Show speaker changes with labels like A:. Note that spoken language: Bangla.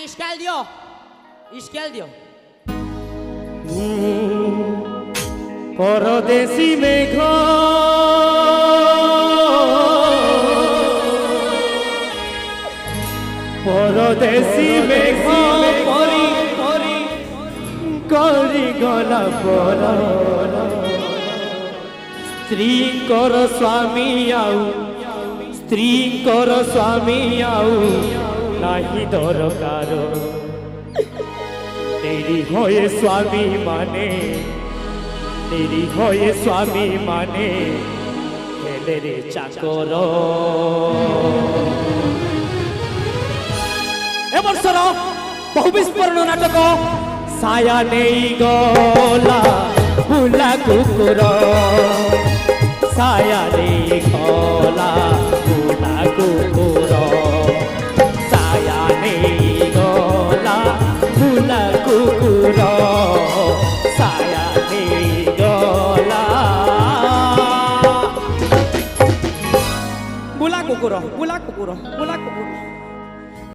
A: স্কেল দিও
B: পরদেশী মেঘ পরদেশী মেঘ পরি পরি করি গলা পর স্ত্রীঙ্কর স্বামী আউ স্ত্রীঙ্কর স্বামী আউ নাহি দরকার তেরি হয়ে স্বামী মানে তেরি হয়ে স্বামী মানে হেলে রে চাকর এবর্ষর বহু বিস্ফোরণ নাটক ছায়া নেই গলা ভুলা কুকুর ছায়া নেই গলা ভুলা কুকুর ছায়া নেই গলা ভুলা কুকুর ছায়া নেই গলা
A: বুলা কুকুর বুলা কুকুর বুলা কুকুর